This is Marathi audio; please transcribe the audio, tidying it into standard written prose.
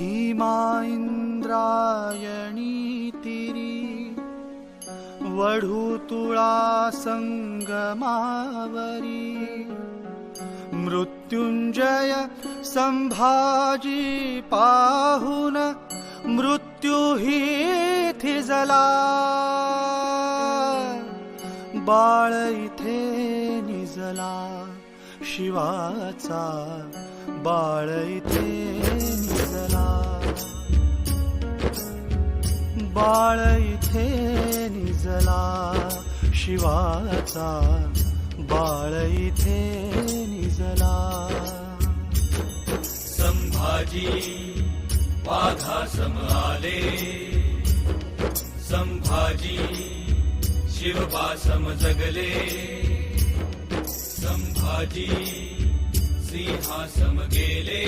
भीमा इंद्रायणी तिरी वढूतुळा संगमावरी मृत्युंजय संभाजी पाहुन मृत्यू ही थिजला बाळ इथे निजला शिवाचा बाळ इथे निजला बाळ इथे निजला शिवाचा बाळ इथे निजला संभाजी वाघासम आले संभाजी शिवबासम जगले संभाजी सिंहासम गेले